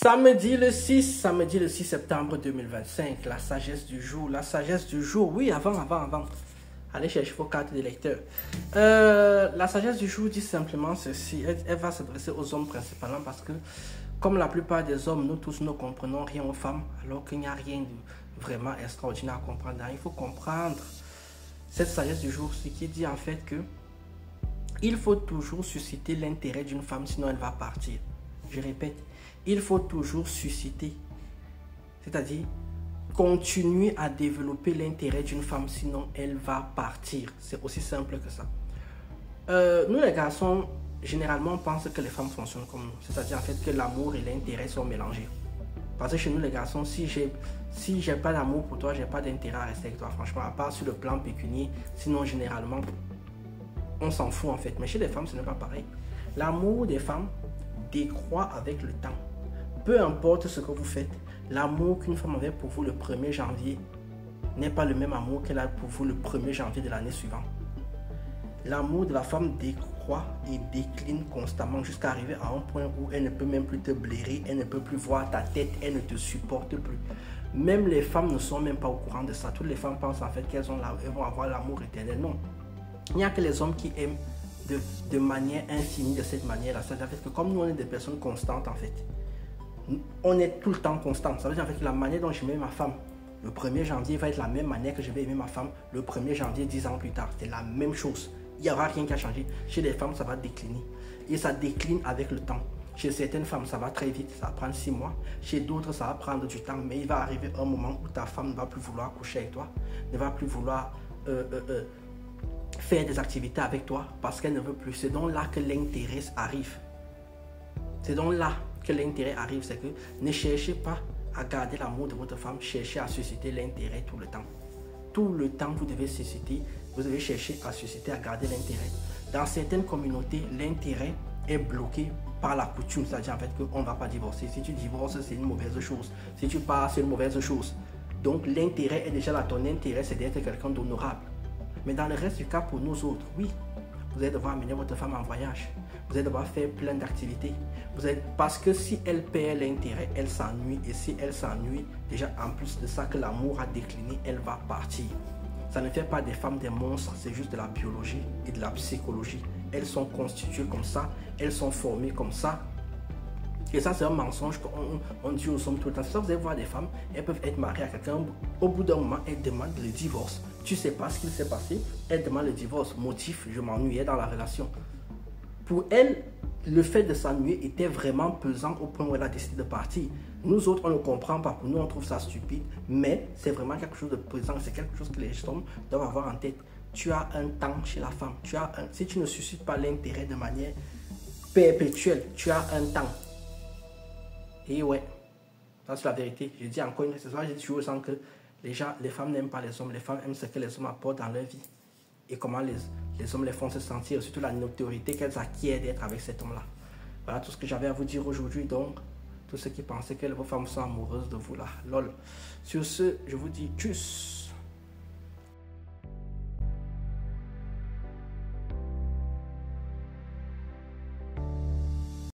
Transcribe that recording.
Samedi le 6 septembre 2025, la sagesse du jour. La sagesse du jour, oui, avant. Allez chercher vos cartes de lecteur. La sagesse du jour dit simplement ceci. Elle va s'adresser aux hommes principalement parce que, comme la plupart des hommes, nous tous ne comprenons rien aux femmes, alors qu'il n'y a rien de vraiment extraordinaire à comprendre. Il faut comprendre cette sagesse du jour, ce qui dit en fait que il faut toujours susciter l'intérêt d'une femme, sinon elle va partir. Je répète, il faut toujours susciter, c'est-à-dire continuer à développer l'intérêt d'une femme, sinon elle va partir. C'est aussi simple que ça. Nous les garçons, généralement on pense que les femmes fonctionnent comme nous, c'est-à-dire en fait que l'amour et l'intérêt sont mélangés. Parce que chez nous les garçons, si j'ai pas d'amour pour toi, j'ai pas d'intérêt à rester avec toi, franchement, à part sur le plan pécunier, sinon généralement on s'en fout en fait. Mais chez les femmes ce n'est pas pareil. L'amour des femmes décroît avec le temps. Peu importe ce que vous faites, l'amour qu'une femme avait pour vous le 1er janvier n'est pas le même amour qu'elle a pour vous le 1er janvier de l'année suivante. L'amour de la femme décroît et décline constamment jusqu'à arriver à un point où elle ne peut même plus te blairer, elle ne peut plus voir ta tête, elle ne te supporte plus. Même les femmes ne sont même pas au courant de ça. Toutes les femmes pensent en fait qu'elles vont avoir l'amour éternel. Non. Il n'y a que les hommes qui aiment de manière infinie de cette manière-là. C'est-à-dire que comme nous, on est des personnes constantes en fait. On est tout le temps constant. Ça veut dire en fait que la manière dont j'aimais ma femme le 1er janvier va être la même manière que je vais aimer ma femme le 1er janvier 10 ans plus tard. C'est la même chose. Il n'y aura rien qui a changé. Chez les femmes, ça va décliner. Et ça décline avec le temps. Chez certaines femmes, ça va très vite. Ça va prendre 6 mois. Chez d'autres, ça va prendre du temps. Mais il va arriver un moment où ta femme ne va plus vouloir coucher avec toi. Ne va plus vouloir faire des activités avec toi parce qu'elle ne veut plus. C'est donc là que l'intérêt arrive. C'est donc là que l'intérêt arrive. C'est que ne cherchez pas à garder l'amour de votre femme. Cherchez à susciter l'intérêt tout le temps. Tout le temps, vous devez susciter. Vous devez chercher à susciter, à garder l'intérêt. Dans certaines communautés, l'intérêt est bloqué par la coutume. C'est-à-dire en fait qu'on ne va pas divorcer. Si tu divorces, c'est une mauvaise chose. Si tu pars, c'est une mauvaise chose. Donc l'intérêt est déjà là. Ton intérêt, c'est d'être quelqu'un d'honorable. Mais dans le reste du cas, pour nous autres, oui, vous allez devoir amener votre femme en voyage. Vous allez devoir faire plein d'activités. Parce que si elle perd l'intérêt, elle s'ennuie. Et si elle s'ennuie, déjà en plus de ça que l'amour a décliné, elle va partir. Ça ne fait pas des femmes des monstres, c'est juste de la biologie et de la psychologie. Elles sont constituées comme ça, elles sont formées comme ça. Et ça, c'est un mensonge qu'on dit aux hommes tout le temps. C'est ça, vous allez voir des femmes, elles peuvent être mariées à quelqu'un. Au bout d'un moment, elles demandent le divorce. Tu ne sais pas ce qu'il s'est passé, elles demandent le divorce. Motif, je m'ennuyais dans la relation. Pour elle, le fait de s'ennuyer était vraiment pesant au point où elle a décidé de partir. Nous autres, on ne comprend pas. Pour nous, on trouve ça stupide. Mais c'est vraiment quelque chose de pesant. C'est quelque chose que les hommes doivent avoir en tête. Tu as un temps chez la femme. Si tu ne suscites pas l'intérêt de manière perpétuelle, tu as un temps. Et ouais, ça c'est la vérité. Je dis encore une fois, je dis toujours sans que les femmes n'aiment pas les hommes. Les femmes aiment ce que les hommes apportent dans leur vie. Et comment les hommes les font se sentir, surtout la notoriété qu'elles acquièrent d'être avec cet homme-là. Voilà tout ce que j'avais à vous dire aujourd'hui. Donc, tous ceux qui pensaient que vos femmes sont amoureuses de vous là, lol. Sur ce, je vous dis tchuss.